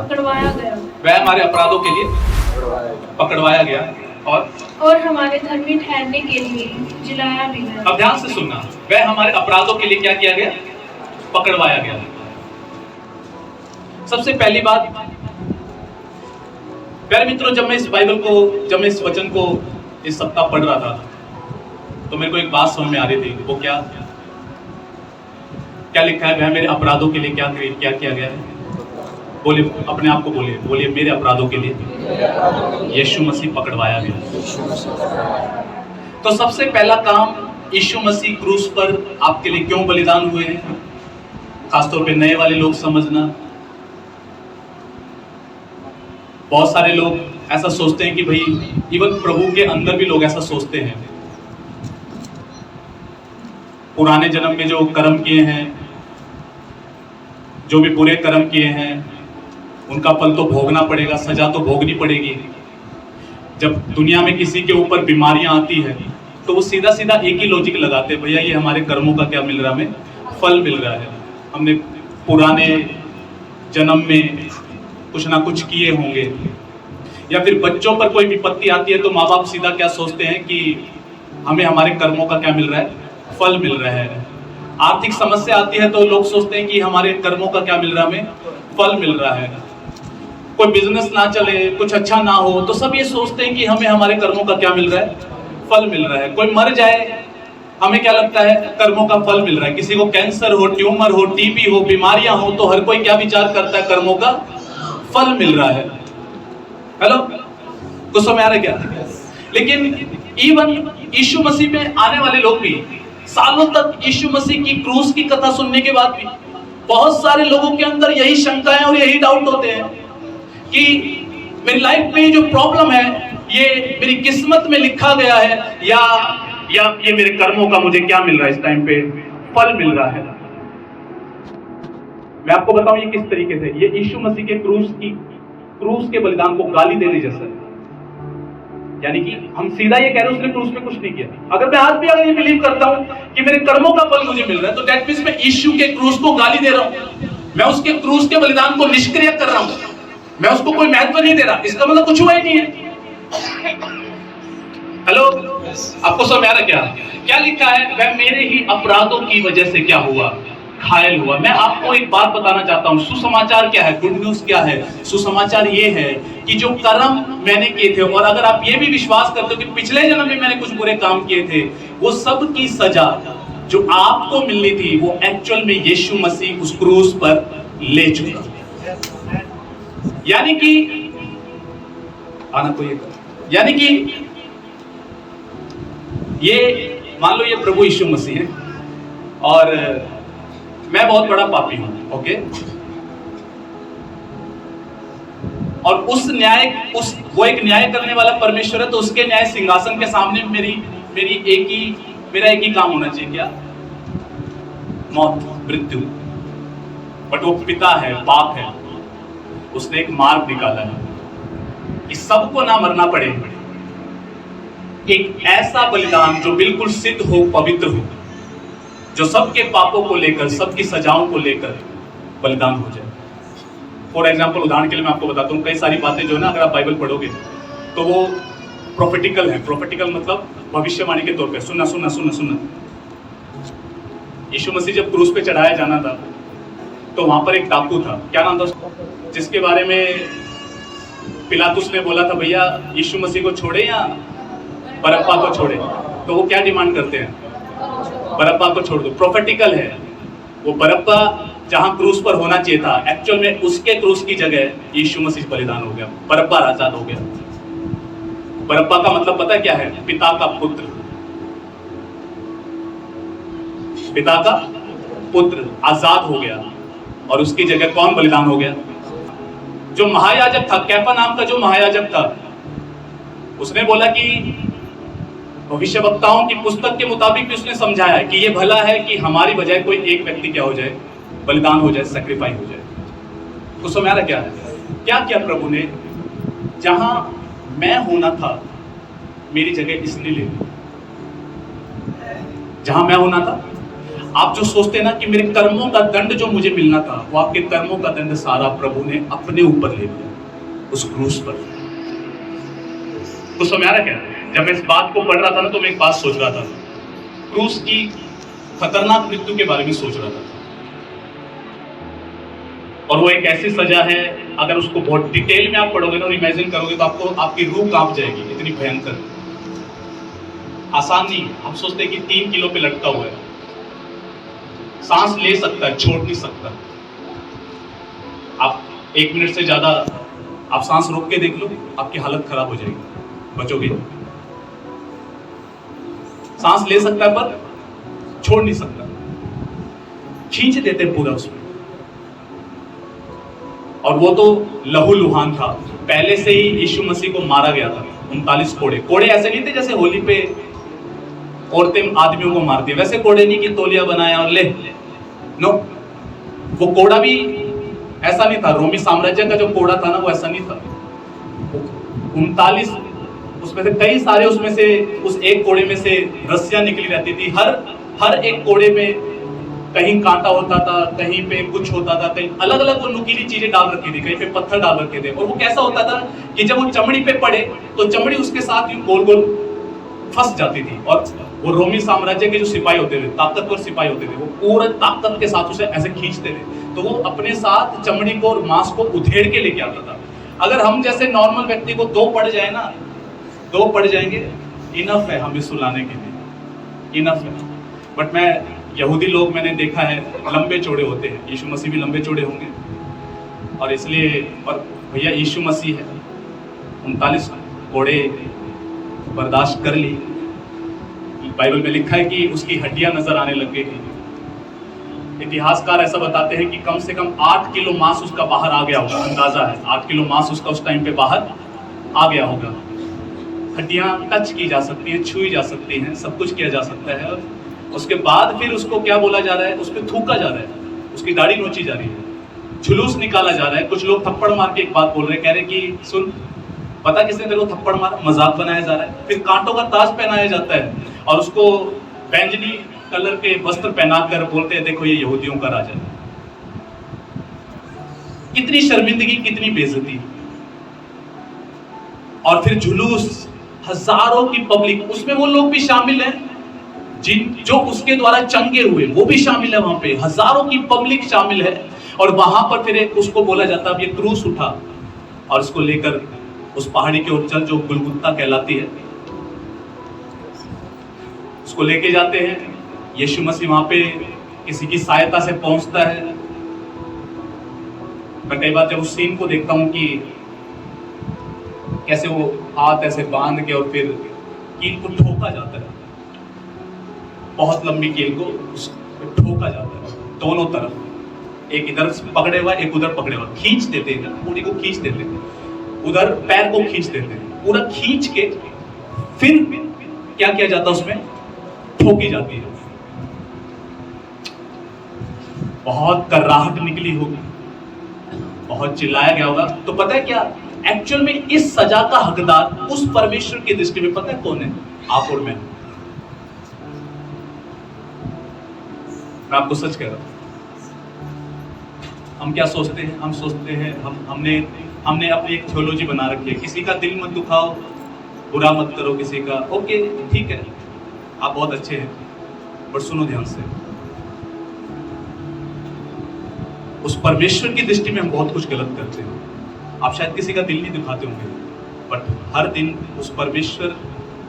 पकड़वाया गया वह हमारे अपराधों के लिए पकड़वाया गया और हमारे धर्मी ठहरने के लिए जिलाया भी गया। अब ध्यान से सुनना, वह हमारे अपराधों के लिए क्या किया गया? पकड़वाया गया। सबसे पहली बात प्यारे मित्रों, जब मैं इस वचन को इस सप्ताह पढ़ रहा था तो मेरे को एक बात समझ में आ रही थी। वो क्या लिखा है? वह मेरे अपराधों के लिए क्या किया गया है? बोलिए, अपने आप को बोलिए, मेरे अपराधों के लिए यीशु मसीह पकड़वाया गया। तो सबसे पहला काम, यीशु मसीह क्रूस पर आपके लिए क्यों बलिदान हुए हैं, खासतौर पे नए वाले लोग समझना। बहुत सारे लोग ऐसा सोचते हैं कि भाई, इवन प्रभु के अंदर भी लोग ऐसा सोचते हैं, पुराने जन्म में जो कर्म किए हैं, जो भी बुरे कर्म किए हैं, उनका फल तो भोगना पड़ेगा, सजा तो भोगनी पड़ेगी। जब दुनिया में किसी के ऊपर बीमारियां आती है तो वो सीधा सीधा एक ही लॉजिक लगाते हैं, भैया ये हमारे कर्मों का क्या मिल रहा है, हमें फल मिल रहा है, हमने पुराने जन्म में कुछ ना कुछ किए होंगे। या फिर बच्चों पर कोई विपत्ति आती है तो माँ बाप सीधा क्या सोचते हैं कि हमें हमारे कर्मों का क्या मिल रहा है, फल मिल रहा है। आर्थिक समस्या आती है तो लोग सोचते हैं कि हमारे कर्मों का क्या मिल रहा है, हमें फल मिल रहा है। कोई बिजनेस ना चले, कुछ अच्छा ना हो तो सब ये सोचते हैं कि हमें हमारे कर्मों का क्या मिल रहा है, फल मिल रहा है। कोई मर जाए, हमें क्या लगता है, कर्मों का फल मिल रहा है। किसी को कैंसर हो, ट्यूमर हो, टीबी हो, बीमारियां हो तो हर कोई क्या विचार करता है, कर्मों का फल मिल रहा है। हेलो, कुछ समझ आ रहा है क्या? लेकिन इवन यीशु मसीह में आने वाले लोग भी, सालों तक यीशु मसीह की क्रूस की कथा सुनने के बाद भी बहुत सारे लोगों के अंदर यही शंकाएं और यही डाउट होते हैं कि मेरी लाइफ में जो प्रॉब्लम है ये मेरी किस्मत में लिखा गया है या ये मेरे कर्मों का मुझे क्या मिल रहा है, इस टाइम पे फल मिल रहा है। मैं आपको बताऊं ये किस तरीके से, ये यीशु मसीह के क्रूस के बलिदान को गाली देने जैसा है। यानी कि हम सीधा ये कह रहे हैं उसने क्रूस पे कुछ नहीं किया। अगर मैं आज भी अगर ये बिलीव करता हूं कि मेरे कर्मों का फल मुझे मिल रहा है तो दैट मींस मैं यीशु के क्रूस को गाली दे रहा हूं, मैं उसके क्रूस के बलिदान को निष्क्रिय कर रहा हूं, मैं उसको कोई महत्व नहीं दे रहा। इसका मतलब कुछ हुआ ही नहीं है। हेलो, आपको समझ आ रहा क्या लिखा है? वह मेरे ही अपराधों की वजह से क्या हुआ, घायल हुआ। मैं आपको एक बात बताना चाहता हूं, सुसमाचार क्या है, गुड न्यूज क्या है? सुसमाचार ये है कि जो कर्म मैंने किए थे, और अगर आप ये भी विश्वास करते हो कि पिछले जन्म में मैंने कुछ बुरे काम किए थे, वो सब की सजा जो आपको मिलनी थी वो एक्चुअल में यीशु मसीह उस क्रूस पर ले चुका। यानी कि आना कोई, यानी कि ये मान लो ये प्रभु यीशु मसीह है और मैं बहुत बड़ा पापी हूं, ओके? और वो एक न्याय करने वाला परमेश्वर है, तो उसके न्याय सिंहासन के सामने मेरा एक ही काम होना चाहिए, क्या? मौत, मृत्यु। बट वो पिता है, बाप है, उसने एक मार्ग निकाला है कि सबको ना मरना पड़े, एक ऐसा बलिदान जो बिल्कुल सिद्ध हो, पवित्र हो, जो सबके पापों को लेकर, सबकी सजाओं को लेकर बलिदान हो जाए। फॉर एग्जाम्पल, उदाहरण के लिए मैं आपको बताता हूँ, कई सारी बातें जो है ना, अगर आप बाइबल पढ़ोगे तो वो प्रोफेटिकल है। प्रोफेटिकल मतलब भविष्यवाणी के तौर पे। सुनना। यीशु मसीह जब क्रूस पे चढ़ाया जाना था तो वहां पर एक डाकू था, क्या नाम था उसका, जिसके बारे में पिलातुस ने बोला था, भैया यीशु मसीह को छोड़े या बरअब्बा को छोड़े? तो वो क्या डिमांड करते हैं, बरअब्बा को छोड़ दो। प्रोफेटिकल है वो। बरअब्बा जहां क्रूस पर होना चाहिए था, एक्चुअल में उसके क्रूस की जगह यीशु मसीह बलिदान हो गया, बरअब्बा आजाद हो गया। बरअब्बा का मतलब पता है क्या है? पिता का पुत्र। पिता का पुत्र आजाद हो गया और उसकी जगह कौन बलिदान हो गया? जो महायाजक था, कैफा नाम का जो महायाजक था, उसने बोला कि भविष्यवक्ताओं की पुस्तक के मुताबिक भी उसने समझाया कि ये भला है कि हमारी बजाय कोई एक व्यक्ति क्या हो जाए, बलिदान हो जाए, सैक्रिफाइस हो जाए। तो समझ आ रहा क्या किया प्रभु ने? जहां मैं होना था मेरी जगह इसने ले ली। जहां मैं होना था, आप जो सोचते हैं ना कि मेरे कर्मों का दंड जो मुझे मिलना था, वो आपके कर्मों का दंड सारा प्रभु ने अपने ऊपर ले लिया उस क्रूस पर। तो समझ आ रहा क्या? जब मैं इस बात को पढ़ रहा था ना, तो मैं एक बात सोच रहा था, क्रूस की खतरनाक मृत्यु के बारे में सोच रहा था। और वो एक ऐसी सजा है, अगर उसको बहुत डिटेल में आप पढ़ोगे ना और इमेजिन करोगे, तो आपको आपकी रूह कांप जाएगी, इतनी भयंकर। आसान नहीं। हम सोचते हैं कि 3 किलो पे लटका हुआ है, सांस ले सकता है, छोड़ नहीं सकता। आप 1 मिनट से ज्यादा आप सांस रोक के देख लो, आपकी हालत खराब हो जाएगी, बचोगे। सांस ले सकता है पर छोड़ नहीं सकता, खींच देते पूरा उसमें। और वो तो लहू लुहान था, पहले से ही यीशु मसीह को मारा गया था। 39 कोड़े। कोड़े ऐसे नहीं थे जैसे होली पे औरतें आदमियों को मारती है, वैसे कोड़े नहीं कि तौलिया बनाया और ले, नो। वो कोड़ा भी ऐसा नहीं था, रोमी साम्राज्य का जो कोड़ा था ना, वो ऐसा नहीं था। 39 उसमें से कई सारे, उसमें से उस एक कोड़े में से रस्सियां निकली रहती थी। हर एक कोड़े में कहीं कांटा होता था, कहीं पे कुछ होता था, कहीं अलग अलग वो नुकीली चीजें डाल रखी थी, कहीं पे पत्थर डाल रखे थे। और वो कैसा होता था कि जब वो चमड़ी पे पड़े तो चमड़ी उसके साथ यूं गोल गोल फंस जाती थी। और वो रोमी साम्राज्य के जो सिपाही होते थे, ताकतवर सिपाही होते थे, वो पूरे ताकत के साथ उसे ऐसे खींचते थे, तो वो अपने साथ चमड़ी को और मांस को उधेड़ के लेके आता था। अगर हम जैसे नॉर्मल व्यक्ति को 2 पड़ जाए ना, 2 पड़ जाएंगे, इनफ है हमें सुलाने के लिए, इनफ है। बट मैं यहूदी लोग मैंने देखा है लंबे चौड़े होते हैं, यीशु मसीह भी लंबे चौड़े होंगे, और इसलिए, और भैया यीशु मसीह है, 39 कोड़े बर्दाश्त कर ली। बाइबल में लिखा है कि उसकी हड्डियां नजर आने लग गई थी। इतिहासकार ऐसा बताते हैं कि कम से कम 8 किलो मांस उसका बाहर आ गया होगा, अंदाजा है 8 किलो मांस उसका उस टाइम पे बाहर आ गया होगा। हड्डियां टच की जा सकती हैं, छुई जा सकती हैं, सब कुछ किया जा सकता है। और उसके बाद फिर उसको क्या बोला जा रहा है, उस पर थूका जा रहा है, उसकी दाढ़ी नोची जा रही है, जुलूस निकाला जा रहा है। कुछ लोग थप्पड़ मार के एक बात बोल रहे हैं, कह रहे कि सुन, पता किसने तेरे को थप्पड़ मारा, मजाक बनाया जा रहा है। फिर कांटों का ताज पहनाया जाता है और उसको बैंगनी कलर के वस्त्र पहनाकर बोलते हैं देखो ये यहूदियों का राजा है। कितनी शर्मिंदगी, कितनी बेइज्जती। और फिर जुलूस, हजारों की पब्लिक, उसमें वो लोग भी शामिल हैं जो उसके द्वारा चंगे हुए, वो भी शामिल है वहां पे, हजारों की पब्लिक शामिल है। और वहां पर फिर उसको बोला जाता है अब ये क्रूस उठा और उसको लेकर उस पहाड़ी की ओर चल जो गुलगुत्ता कहलाती है, उसको लेके जाते हैं। यीशु मसीह वहां पे किसी की सहायता से पहुंचता है। मैं कई बार जब उस सीन को देखता हूं कि कैसे वो हाथ ऐसे बांध के और फिर कील को ठोका जाता है, बहुत लंबी कील को ठोका जाता है दोनों तरफ, एक इधर पकड़े हुआ एक उधर पकड़े हुआ, खींच देते हैं, पूरी को खींच देते हैं, उधर पैर को खींच देते हैं, पूरा खींच के फिर क्या किया जाता है, उसमें ठोकी जाती है। बहुत कर्राहट निकली होगी, बहुत चिल्लाया गया होगा। तो पता है क्या, एक्चुअल में इस सजा का हकदार उस परमेश्वर की दृष्टि में पता है कौन है? आप और मैं आपको सच कह रहा हूं। हम क्या सोचते हैं? हम सोचते हैं हमने अपनी एक थियोलॉजी बना रखी है, किसी का दिल मत दुखाओ, बुरा मत करो किसी का। ओके ठीक है, आप बहुत अच्छे हैं, पर सुनो ध्यान से, उस परमेश्वर की दृष्टि में हम बहुत कुछ गलत करते हैं। आप शायद किसी का दिल नहीं दुखाते होंगे, बट हर दिन उस परमेश्वर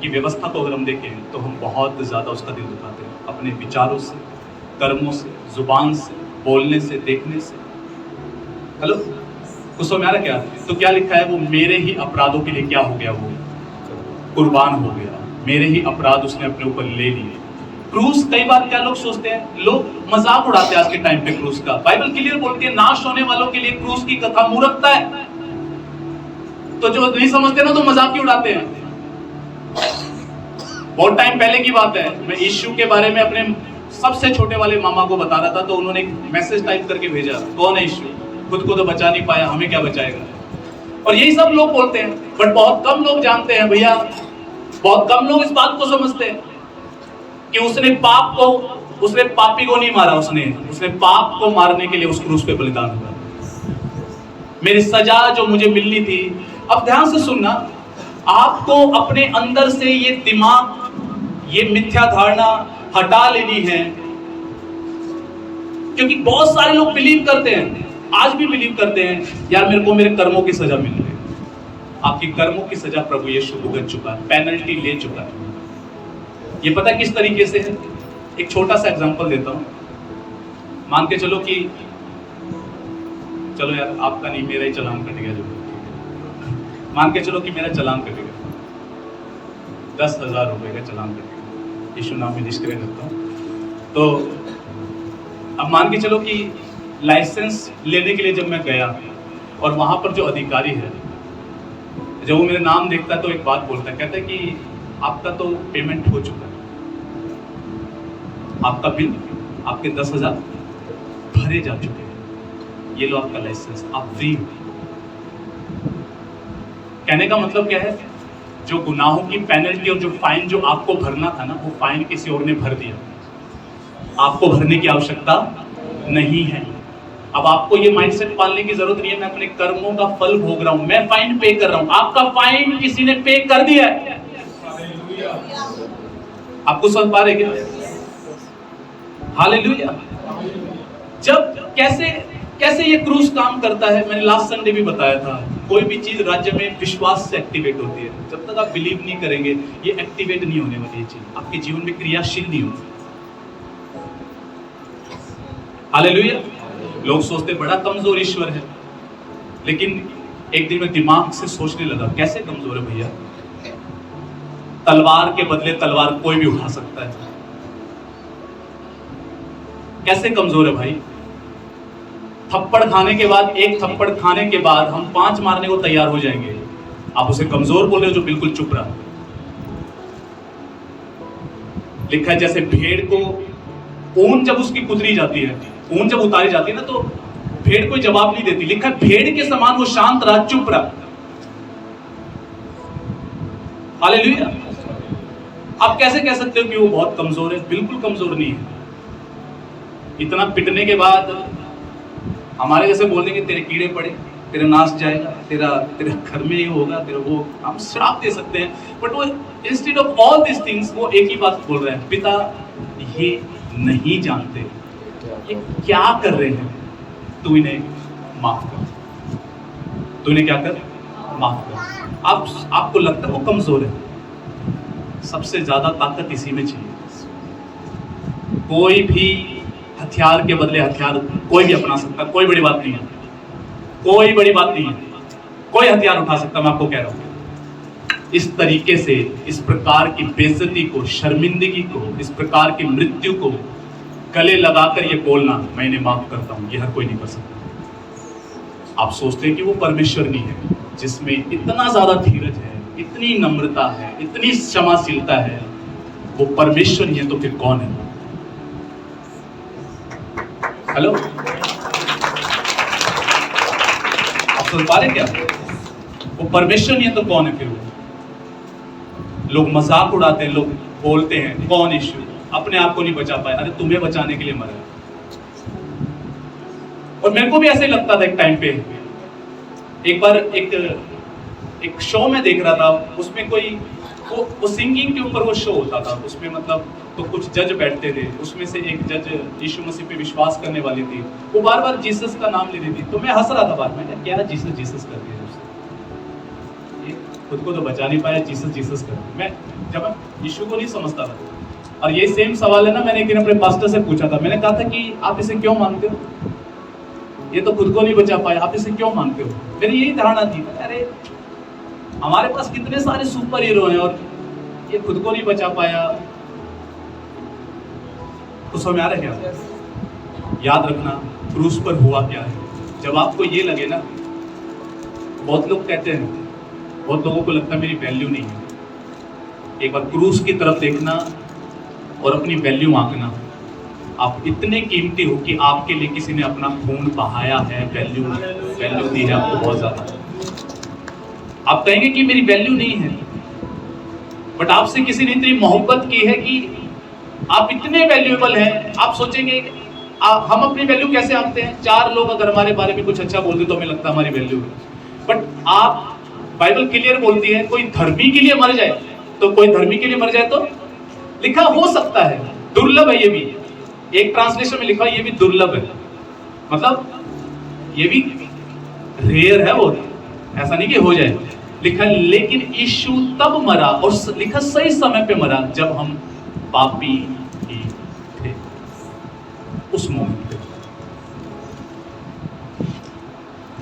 की व्यवस्था को अगर हम देखें तो हम बहुत ज्यादा उसका दिल दुखाते हैं, अपने विचारों से, कर्मों से, जुबान से, बोलने से, देखने से। हेलो, कुछ समझ आ रहा क्या? तो क्या लिखा है, वो मेरे ही अपराधों के लिए क्या हो गया, वो कुर्बान हो गया, मेरे ही अपराध उसने अपने ऊपर ले लिए। क्रूस, कई बार क्या लोग सोचते हैं, लोग मजाक उड़ाते हैं आज के टाइम पे क्रूस का। बाइबल क्लियर बोलती है नाश होने वालों के लिए क्रूस की कथा मूर्खता है। तो जो नहीं समझते ना, तो मजाक ही उड़ाते हैं। बहुत टाइम पहले की बात है, मैं यीशु के बारे में अपने सबसे छोटे वाले मामा को बता रहा था, तो उन्होंने एक मैसेज टाइप करके भेजा, कौन है यीशु, खुद को तो बचा नहीं पाया, हमें क्या बचाएगा। और यही सब लोग बोलते हैं, बट बहुत कम लोग जानते हैं भैया, बहुत कम लोग इस बात को समझते हैं कि उसने पाप को उसने पापी को नहीं मारा, उसने पाप को मारने के लिए उस क्रूस पे बलिदान हुआ। मेरी सजा जो मुझे मिलनी थी। अब ध्यान से सुनना, आपको अपने अंदर से ये दिमाग, ये मिथ्या धारणा हटा लेनी है, क्योंकि बहुत सारे लोग बिलीव करते हैं, आज भी बिलीव करते हैं, यार मेरे को मेरे कर्मों की सजा मिल रही है। आपकी कर्मों की सजा प्रभु यीशु भुगत चुका है, पेनल्टी ले चुका है। ये पता किस तरीके से है? एक छोटा सा एग्जांपल देता हूं। मान के चलो कि चलो यार आपका नहीं, मेरा ही चालान कट गया। जो मान के चलो कि मेरा चालान कट गया, 10,000 रुपए का चालान कट गया, यीशु नाम में निष्क्रिय करता हूं। तो अब मान के चलो कि लाइसेंस लेने के लिए जब मैं गया और वहां पर जो अधिकारी है, जब वो मेरा नाम देखता है तो एक बात बोलता है, कहता है कि आपका तो पेमेंट हो चुका है, आपका बिल, आपके 10,000 भरे जा चुके हैं, ये लो आपका लाइसेंस, आप फ्री हो। कहने का मतलब क्या है? जो गुनाहों की पेनल्टी और जो फाइन जो आपको भरना था ना, वो फाइन किसी और ने भर दिया, आपको भरने की आवश्यकता नहीं है। अब आपको ये माइंडसेट पालने की जरूरत नहीं है, मैं अपने कर्मों का फल भोग रहा हूं, मैं फाइन पे कर रहा हूं। आपका फाइन किसी ने पे कर दिया है। आपको समझ पा रहे क्या? हालेलुया। जब कैसे ये क्रूस काम करता है, मैंने लास्ट संडे भी बताया था, कोई भी चीज राज्य में विश्वास से एक्टिवेट होती है। जब तक आप बिलीव नहीं करेंगे, ये एक्टिवेट नहीं होने वाली, ये चीज आपके जीवन में क्रियाशील नहीं होगी। हालेलुया। लोग सोचते बड़ा कमजोर ईश्वर है, लेकिन एक दिन मैं दिमाग से सोचने लगा, कैसे कमजोर है भैया? तलवार के बदले तलवार कोई भी उठा सकता है। कैसे कमजोर है भाई? थप्पड़ खाने के बाद, एक थप्पड़ खाने के बाद हम 5 मारने को तैयार हो जाएंगे, आप उसे कमजोर बोल रहे हो जो बिल्कुल चुप रहा। लिखा है जैसे भेड़ को ऊन जब उसकी कुतरी जाती है, ऊन जब उतारी जाती है ना, तो भेड़ कोई जवाब नहीं देती। लिखा है भेड़ के समान वो शांत रहा, चुप रहा। हालेलुया। आप कैसे कह सकते हो कि वो बहुत कमजोर है? बिल्कुल कमजोर नहीं है। इतना पिटने के बाद हमारे जैसे बोल देंगे तेरे कीड़े पड़े, तेरा नाश जाएगा, तेरा घर में ये होगा, तेरा वो, हम श्राप दे सकते हैं। बट वो instead of all this things वो एक ही बात बोल रहे हैं, पिता ये नहीं जानते ये क्या कर रहे हैं, तू इन्हें माफ कर, तू इन्हें क्या कर, माफ कर। आपको लगता है वो कमजोर है? सबसे ज्यादा ताकत इसी में चाहिए। कोई भी हथियार के बदले हथियार कोई भी अपना सकता, कोई बड़ी बात नहीं है, कोई बड़ी बात नहीं है, कोई हथियार उठा सकता। मैं आपको कह रहा हूं, इस तरीके से, इस प्रकार की बेइज्जती को, शर्मिंदगी को, इस प्रकार की मृत्यु को गले लगाकर ये बोलना मैं इन्हें माफ करता हूं, ये हर कोई नहीं कर सकता। आप सोचते हैं कि वो परमेश्वर नहीं है, जिसमें इतना ज्यादा धीरज है, इतनी नम्रता है, इतनी क्षमाशीलता है, वो परमेश्वर नहीं है तो फिर कौन है? हेलो, आप सुन पा रहे क्या? वो परमेश्वर नहीं है तो कौन है फिर? वो लोग मजाक उड़ाते हैं, लोग बोलते हैं कौन ईश्वर, अपने आप को नहीं बचा पाया। अरे तुम्हें बचाने के लिए मरा। और मेरे को भी ऐसे लगता था एक टाइम पे। एक बार एक शो में देख रहा था, उसमें कोई वो सिंगिंग के ऊपर वो शो होता था, उसमें मतलब तो कुछ जज बैठते थे, उसमें से एक जज यीशु मसीह पे विश्वास करने वाली थी, वो बार बार जीसस का नाम ले रही थी। तो मैं हंस रहा था बाद में, क्या जीसस जीसस कर दिया उसने, ये खुद को तो बचा नहीं पाया, जीसस जीसस कर दिया। मैं जब यीशु को नहीं समझता था, और ये सेम सवाल है ना, मैंने एक दिन अपने पास्टर से पूछा था। मैंने कहा था कि आप इसे क्यों मानते हो? ये तो खुद को नहीं बचा पाया, आप इसे क्यों मानते हो? मेरी यही धारणा थी, अरे हमारे पास कितने सारे सुपर हीरो हैं और ये खुद को नहीं बचा पाया। तो समझ आ रहा है क्या? याद रखना क्रूस पर हुआ क्या है। जब आपको ये लगे ना, बहुत लोग कहते हैं, बहुत लोगों को लगता है मेरी वैल्यू नहीं है। एक बार क्रूस की तरफ देखना और अपनी वैल्यू आंकना। आप इतने कीमती हो कि आपके लिए किसी ने अपना खून बहाया है, वैल्यू दी है आपको बहुत ज्यादा। आप कहेंगे कि मेरी वैल्यू नहीं है, बट आपसे किसी ने इतनी मोहब्बत की है कि आप इतने वैल्यूएबल हैं, आप सोचेंगे हम अपनी वैल्यू कैसे आंकते हैं? 4 लोग अगर हमारे बारे में कुछ अच्छा बोल दे तो हमें लगता है हमारी वैल्यू है। बट आप, बाइबल क्लियर बोलती है कोई धर्मी के लिए मर जाए तो, कोई धर्मी के लिए मर जाए तो लिखा हो सकता है, दुर्लभ है ये भी। एक ट्रांसलेशन में लिखा ये भी दुर्लभ है, मतलब ये भी रेयर है, वो ऐसा नहीं कि हो जाए। लिखा लेकिन यीशु तब मरा, और लिखा सही समय पे मरा जब हम पापी ही थे, उस मोमेंट पे।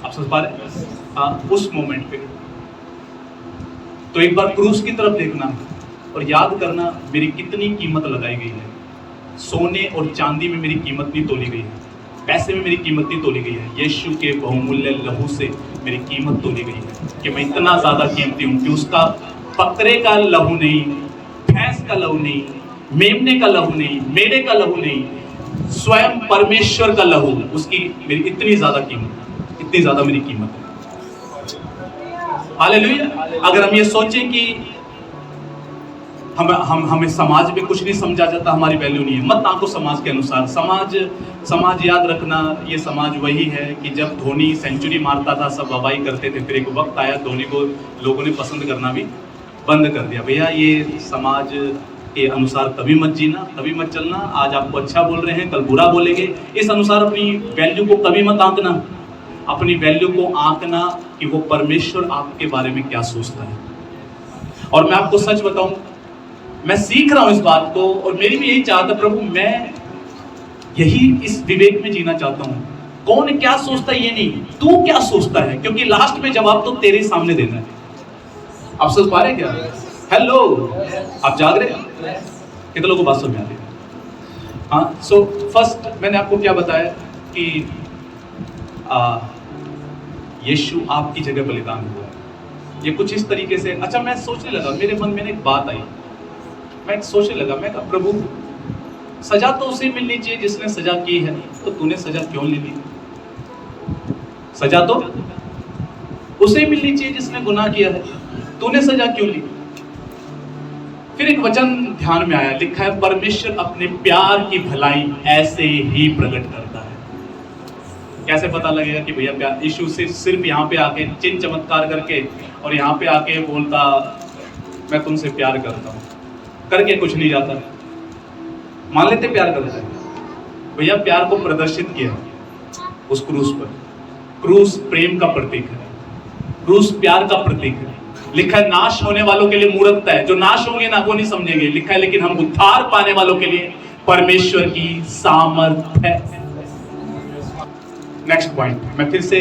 आप समझ पा रहे? हाँ, उस मोमेंट पे। तो एक बार क्रूस की तरफ देखना और याद करना मेरी कितनी कीमत लगाई गई है। सोने और चांदी में मेरी कीमत नहीं तोली गई है, पैसे में मेरी कीमत नहीं तोली गई है, यीशु के बहुमूल्य लहू से मेरी कीमत तोली गई है कि मैं इतना ज्यादा कीमती हूं कि उसका बकरे का लहू नहीं, भैंस का लहू नहीं, मेमने का लहू नहीं, मेढ़े का लहू नहीं, स्वयं परमेश्वर का लहू, उसकी मेरी इतनी ज्यादा कीमत, इतनी ज्यादा मेरी कीमत है। हालेलुया। अगर हम ये सोचें कि हमें समाज में कुछ नहीं समझा जाता, हमारी वैल्यू नहीं है, मत आंको समाज के अनुसार। समाज याद रखना, ये समाज वही है कि जब धोनी सेंचुरी मारता था सब वाहवाही करते थे, फिर एक वक्त आया धोनी को लोगों ने पसंद करना भी बंद कर दिया। भैया ये समाज के अनुसार कभी मत जीना, कभी मत चलना। आज आपको अच्छा बोल रहे हैं, कल बुरा बोलेंगे, इस अनुसार अपनी वैल्यू को कभी मत आंकना। अपनी वैल्यू को आंकना कि वो परमेश्वर आपके बारे में क्या सोचता है। और मैं आपको सच बताऊं, मैं सीख रहा हूं इस बात को, और मेरी भी यही चाहत है प्रभु, मैं यही इस विवेक में जीना चाहता हूं। कौन क्या सोचता है ये नहीं, तू क्या सोचता है, क्योंकि लास्ट में जवाब तो तेरे सामने देना है। आप सोच पा रहे क्या? हेलो, आप जाग रहे? कितने लोगों को बात समझ आ रही है? हाँ, सो फर्स्ट मैंने आपको क्या बताया कि यीशु आपकी जगह बलिदान हुआ। ये कुछ इस तरीके से, अच्छा मैं सोचने लगा, मेरे मन में एक बात आई, मैं सोचने लगा, मैं कहा प्रभु सजा तो उसे मिलनी चाहिए जिसने सजा की है, तो तूने सजा क्यों ले ली? सजा तो उसे मिलनी चाहिए जिसने गुनाह किया है, तूने सजा क्यों ली? फिर एक वचन ध्यान में आया, लिखा है परमेश्वर अपने प्यार की भलाई ऐसे ही प्रकट करता है। कैसे पता लगेगा कि भैया प्यार? यीशु से सिर्फ यहाँ पे आके चिन्ह चमत्कार करके और यहाँ पे आके बोलता मैं तुमसे प्यार करता हूँ, करके कुछ नहीं जाता। मान लेते प्यार करता है, भैया प्यार को प्रदर्शित किया उस क्रूस पर। क्रूस प्रेम का प्रतीक है, क्रूस प्यार का प्रतीक है। लिखा है नाश होने वालों के लिए मूर्खता है, जो नाश होंगे ना वो नहीं समझेंगे। लिखा है लेकिन हम उद्धार पाने वालों के लिए परमेश्वर की सामर्थ है। नेक्स्ट पॉइंट, मैं फिर से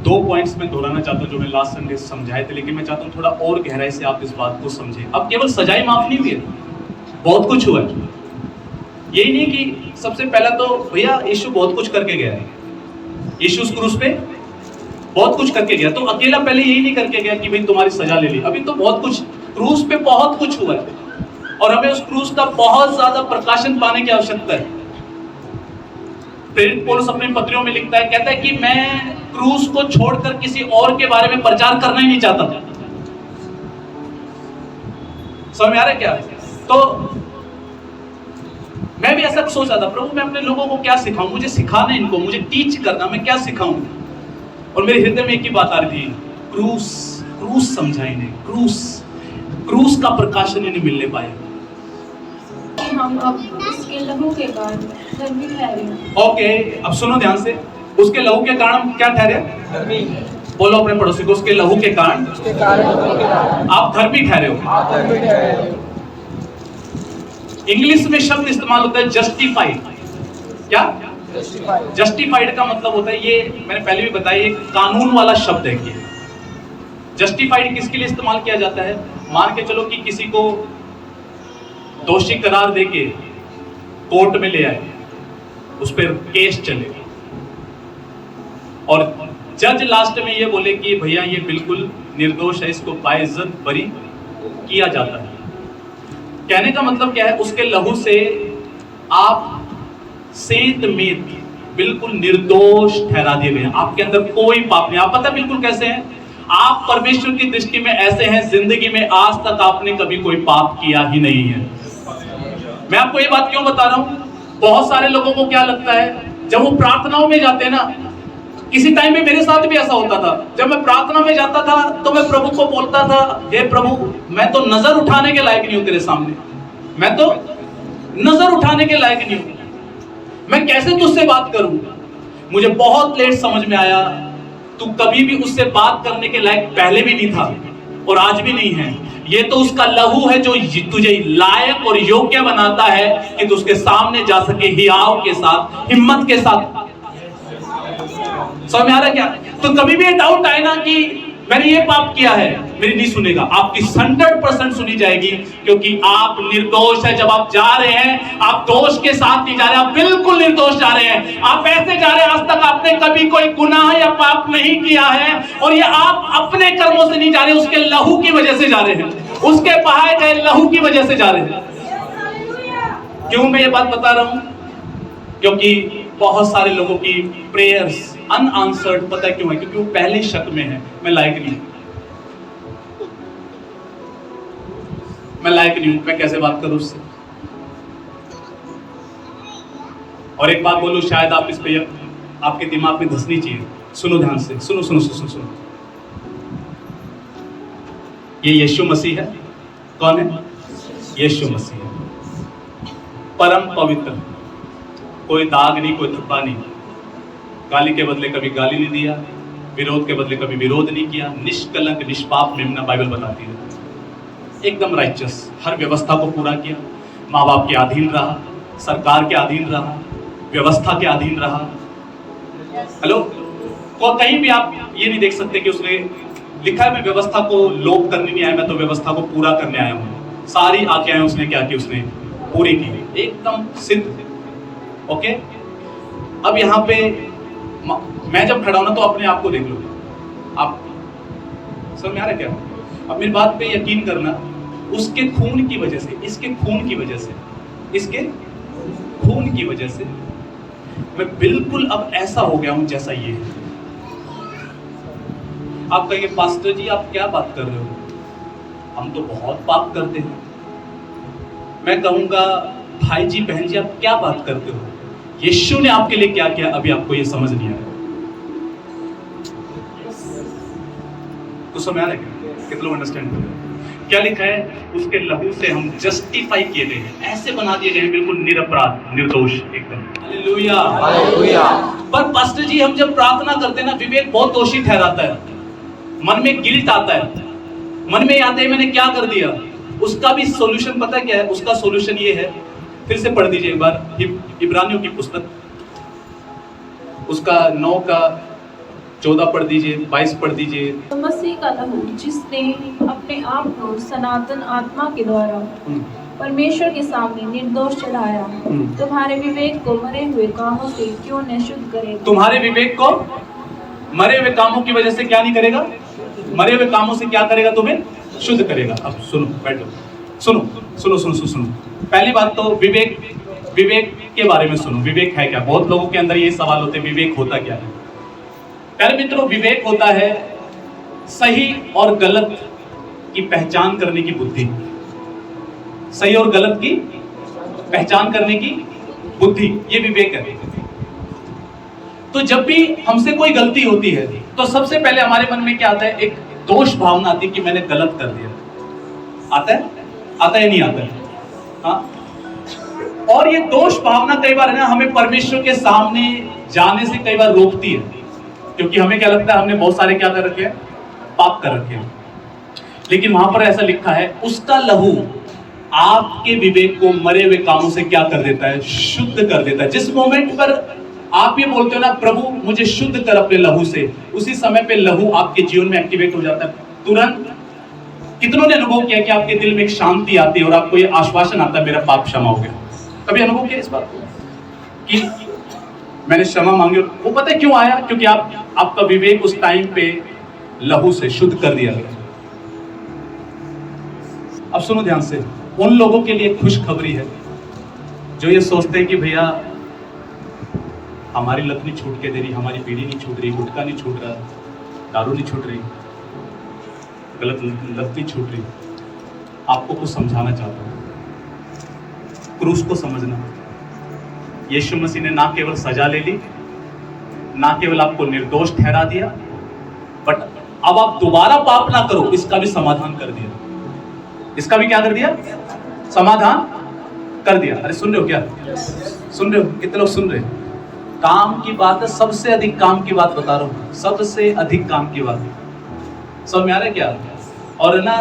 2 पॉइंट्स में दोहराना चाहता हूं जो मैं लास्ट संडे समझाए थे, लेकिन मैं चाहता हूं थोड़ा और गहराई से आप इस बात को समझें। अब केवल सजाई माफ नहीं हुई है, बहुत कुछ हुआ है। यही नहीं कि सबसे पहला तो भैया यीशु बहुत कुछ करके गया है, यीशु उस क्रूस पे बहुत कुछ करके गया, तो अकेला पहले यही नहीं करके गया कि भाई तुम्हारी सजा ले ली। अभी तो बहुत कुछ क्रूस पे बहुत कुछ हुआ है, और हमें उस क्रूस का बहुत ज्यादा प्रकाशन पाने की आवश्यकता है। प्रेरित पौलुस अपने पत्रियों में लिखता है, कहता है कि मैं क्रूस को छोड़कर किसी और के बारे में प्रचार करना ही नहीं चाहता था। समझ में आ रहा है क्या? तो मैं भी ऐसा सोच रहा था, प्रभु मैं अपने लोगों को क्या सिखाऊं, मुझे सिखाना है इनको, मुझे टीच करना, मैं क्या सिखाऊं? और मेरे हृदय में एक ही बात आ रही थी, क्रूस, क्रूस समझा इन्हें, क्रूस, क्रूस का प्रकाशन इन्हें मिलने पाया। हम अब उसके लहू के कारण धर्मी ठहरे। ओके, अब सुनो ध्यान से, उसके लहू के कारण क्या ठहरे? धर्मी। बोलो अपने पड़ोसी को, उसके लहू के कारण आप धर्मी ठहरे हो। इंग्लिश में शब्द इस्तेमाल होता है जस्टिफाइड। क्या? जस्टिफाइड का मतलब होता है, ये मैंने पहले भी बताया, एक कानून वाला शब्द है। कि जस्टिफाइड किसके लिए इस्तेमाल किया जाता है? मान के चलो कि किसी को दोषी करार देके कोर्ट में ले आए, उस पर केस चले, और जज लास्ट में ये बोले कि भैया ये बिल्कुल निर्दोष है, इसको बाइज्जत बरी किया जाता है। कहने का मतलब क्या है? उसके लहू से आप सेंत में बिल्कुल निर्दोष ठहरा दिए गए, आपके अंदर कोई पाप नहीं। आप पता बिल्कुल कैसे हैं? आप परमेश्वर की दृष्टि में ऐसे हैं, जिंदगी में आज तक आपने कभी कोई पाप किया ही नहीं है। मैं आपको ये बात क्यों बता रहा हूं, बहुत सारे लोगों को क्या लगता है, जब वो प्रार्थनाओं में जाते हैं ना, किसी टाइम में मेरे साथ भी ऐसा होता था, जब मैं प्रार्थना में जाता था तो मैं प्रभु को बोलता था, हे प्रभु मैं तो नजर उठाने के लायक नहीं हूं तेरे सामने, मैं तो नजर उठाने के लायक नहीं हूं, मैं कैसे तुझसे बात करूं। मुझे बहुत लेट समझ में आया, तू कभी भी उससे बात करने के लायक पहले भी नहीं था और आज भी नहीं है। ये तो उसका लहू है जो तुझे लायक और योग्य बनाता है कि तू उसके सामने जा सके हियाव के साथ, हिम्मत के साथ। समझ में आ रहा है क्या? तो कभी भी ये डाउट आए ना कि मैंने ये पाप किया है, मेरी नहीं सुनेगा, आपकी 100% सुनी जाएगी, क्योंकि आप निर्दोष है। जब आप जा रहे हैं, आप दोष के साथ नहीं जा रहे, आप बिल्कुल निर्दोष जा रहे हैं। आप ऐसे जा रहे हैं, आज तक आपने कभी कोई गुनाह या पाप नहीं किया है, और ये आप अपने कर्मों से नहीं जा रहे, उसके लहू की वजह से जा रहे हैं, उसके बहाए गए लहू की वजह से जा रहे हैं। क्यों मैं ये बात बता रहा हूं? क्योंकि बहुत सारे लोगों की प्रेयर्स अनआंसर्ड, पता है क्यों है? क्योंकि वो पहले शक में है, मैं लायक नहीं हूं, मैं लायक नहीं हूं, मैं कैसे बात करूं उससे। और एक बात बोलूं, शायद आप इस पे आपके दिमाग में धसनी चाहिए, सुनो ध्यान से, सुनो सुनो सुनो सुनो। ये यीशु मसीह है। कौन है? यीशु मसीह है, परम पवित्र, कोई दाग नहीं, कोई धब्बा नहीं, गाली के बदले कभी गाली नहीं दिया, विरोध के बदले कभी विरोध नहीं किया, निष्कलंक निष्पाप मेमना बाइबल बताती है, एकदम राइचस, हर व्यवस्था को पूरा किया, माँ बाप के अधीन रहा, सरकार के अधीन रहा, व्यवस्था के अधीन रहा। हेलो, को कहीं भी आप ये नहीं देख सकते कि उसने लिखा है मैं व्यवस्था को लोप करने नहीं आया, मैं तो व्यवस्था को पूरा करने आया हूं। सारी आज्ञाएं उसने क्या की? उसने पूरी की, एकदम सिद्ध। ओके, अब यहाँ पे मैं जब खड़ा हूं ना, तो अपने आप को देख लो, आप समझ में आ रहा है क्या? अब मेरी बात पे यकीन करना, उसके खून की वजह से, इसके खून की वजह से, इसके खून की वजह से मैं बिल्कुल अब ऐसा हो गया हूं जैसा ये है। आप कहेंगे पास्टर जी आप क्या बात कर रहे हो, हम तो बहुत पाप करते हैं। मैं कहूंगा भाई जी बहन जी आप क्या बात करते हो, यीशु ने आपके लिए क्या किया अभी आपको ये समझ नहीं आया। तो समझ आ रहा है कितने लोग अंडरस्टैंड कर रहे हैं? क्या लिखा है? उसके लहू से हम जस्टिफाई किए गए हैं, ऐसे बना दिए गए हैं, बिल्कुल निरपराध, निर्दोष एकदम। Hallelujah, hallelujah. पर पास्टर जी हम जब प्रार्थना करते हैं ना, विवेक बहुत दोषी ठहराता है, मन में गिल्ट आता है, मन में आता है मैंने क्या कर दिया। उसका भी सॉल्यूशन पता है क्या है? उसका सॉल्यूशन ये है, फिर से पढ़ दीजिए एक बार इब्रानियों की पुस्तक, उसका 9 का 14 पढ़ दीजिए, 22 पढ़ दीजिए। तो मसीह का लहू जिसने अपने आप को सनातन आत्मा के द्वारा परमेश्वर के सामने निर्दोष चढ़ाया, तुम्हारे विवेक को मरे हुए कामों से क्यों न शुद्ध करेगा? तुम्हारे विवेक को मरे हुए कामों की वजह से क्या नहीं करेगा? मरे हुए कामों से क्या करेगा? तुम्हें शुद्ध करेगा। अब सुनो, बैठो, सुनो सुनो सुनो सुनो सुनो। पहली बात तो विवेक, विवेक के बारे में सुनो। विवेक है क्या? बहुत लोगों के अंदर ये सवाल होते हैं, विवेक होता क्या है? प्यारे मित्रों, विवेक होता है सही और गलत की पहचान करने की बुद्धि, सही और गलत की पहचान करने की बुद्धि, ये विवेक है। तो जब भी हमसे कोई गलती होती है तो सबसे पहले हमारे मन में क्या आता है? एक दोष भावना आती है कि मैंने गलत कर दिया। आता है? आता है नहीं आता है? हाँ। और ये दोष भावना कई बार है ना, हमें परमेश्वर के सामने जाने से कई बार रोकती है, क्योंकि हमें क्या लगता है हमने बहुत सारे क्या कर रखे हैं? पाप कर रखे हैं। लेकिन वहां पर ऐसा लिखा है, उसका लहू आपके विवेक को मरे हुए कामों से क्या कर देता है? शुद्ध कर देता है। जिस मोमेंट पर आप ये बोलते हो ना, प्रभु मुझे शुद्ध कर अपने लहू से, उसी समय पे लहू आपके जीवन में एक्टिवेट हो जाता है तुरंत। कितनों ने अनुभव किया कि आपके दिल में एक शांति आती है और आपको ये आश्वासन आता है मेरा पाप क्षमा हो गया? कभी अनुभव किया इस बात को कि मैंने क्षमा मांगी? वो पता है क्यों आया? क्योंकि आपका विवेक उस टाइम पे लहू से शुद्ध कर दिया गया। अब सुनो ध्यान से, उन लोगों के लिए खुशखबरी है जो ये सोचते हैं कि भैया हमारी लत नहीं छूट के दे रही, हमारी पीढ़ी नहीं छूट रही, गुटखा नहीं छूट रहा, दारू नहीं छूट रही, गलत लत नहीं छूट रही। आपको कुछ समझाना चाहता हूं, क्रूस को समझना। यीशु मसीह ने ना केवल सजा ले ली, ना केवल आपको निर्दोष ठहरा दिया, बट अब आप दोबारा पाप ना करो, इसका भी समाधान कर दिया। इसका भी क्या कर दिया? समाधान कर दिया। अरे सुन रहे हो क्या? सुन रहे हो? कितने लोग सुन रहे हैं? काम की बात है, सबसे अधिक काम की बात बता रहा हूं, सबसे अधिक काम की बात। समझ में आ रहा है क्या? और ना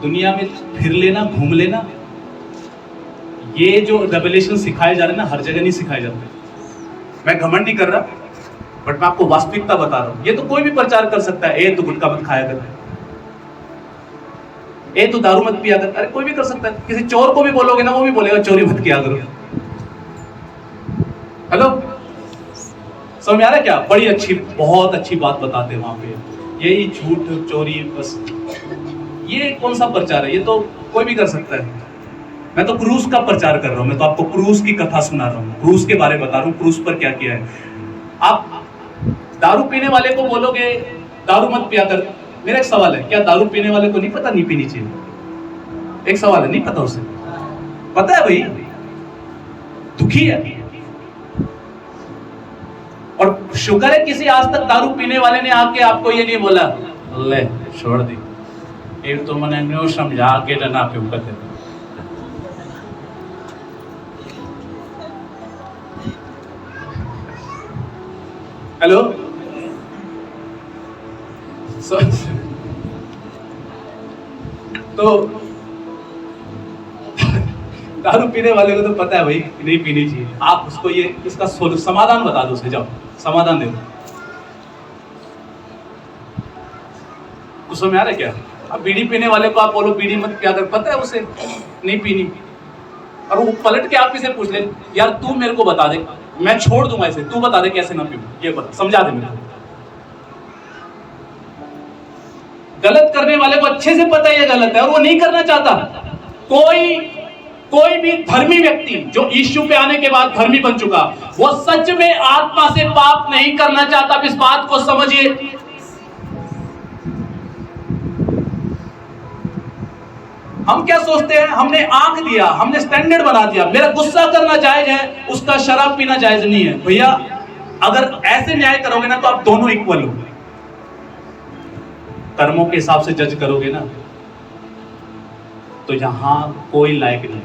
दुनिया में फिर लेना, घूम लेना, ये जो रेवलेशन सिखाए जा रहे हैं ना, हर जगह नहीं सिखाए जाते। मैं घमंड नहीं कर रहा, बट मैं आपको वास्तविकता बता रहा हूं। ये तो कोई भी प्रचार कर सकता है, ए तो गुटखा मत खाया कर, ए तो दारू मत पिया कर, अरे कोई भी कर सकता है। किसी चोर को भी बोलोगे ना, वो भी बोलेगा चोरी मत किया करो। हेलो, समझ में आ रहा है क्या? बड़ी अच्छी, बहुत अच्छी बात बताते हैं वहां पे। यही झूठ, चोरी, बस ये कौन सा प्रचार है? ये तो कोई भी कर सकता है। मैं तो क्रूस का प्रचार कर रहा हूं, मैं तो आपको क्रूस की कथा सुना रहा हूं, क्रूस के बारे में बता रहा हूं, क्रूस पर क्या किया है। आप दारू पीने वाले को बोलोगे दारू मत पिया कर, मेरा एक सवाल है, क्या दारू पीने वाले को नहीं पता नहीं पीनी चाहिए? एक सवाल है, नहीं पता उसे? पता है भाई, दुखी है। और शुक्र है किसी आज तक दारू पीने वाले ने आके आपको ये नहीं बोला ले छोड़ दी, एक तो मैंने न्यू समझा के ना पीऊ करते। हेलो, तो दारू पीने वाले को तो पता है भाई नहीं पीनी चाहिए। आप उसको ये इसका समाधान बता दो, उसे जाओ समाधान दे दो। कुछ समझ में आ रहा है क्या? अब बीड़ी पीने वाले को आप बोलो बीड़ी मत पिया कर, पता है उसे नहीं पीनी, और वो पलट के आप इसे पूछ ले यार तू मेरे को बता दे, मैं छोड़ दूंगा इसे, तू बता दे कैसे ना पीऊं, ये समझा दे मेरे को। गलत करने वाले को अच्छे से पता है ये गलत है और वो नहीं करना चाहता। कोई भी धर्मी व्यक्ति जो यीशु पे आने के बाद धर्मी बन चुका, वो सच में आत्मा से पाप नहीं करना चाहता। अब इस बात को समझिए। हम क्या सोचते हैं? हमने आंक दिया, हमने स्टैंडर्ड बना दिया, मेरा गुस्सा करना जायज है, उसका शराब पीना जायज नहीं है। भैया अगर ऐसे न्याय करोगे ना तो आप दोनों इक्वल हो। कर्मों के हिसाब से जज करोगे ना तो यहां कोई लायक नहीं।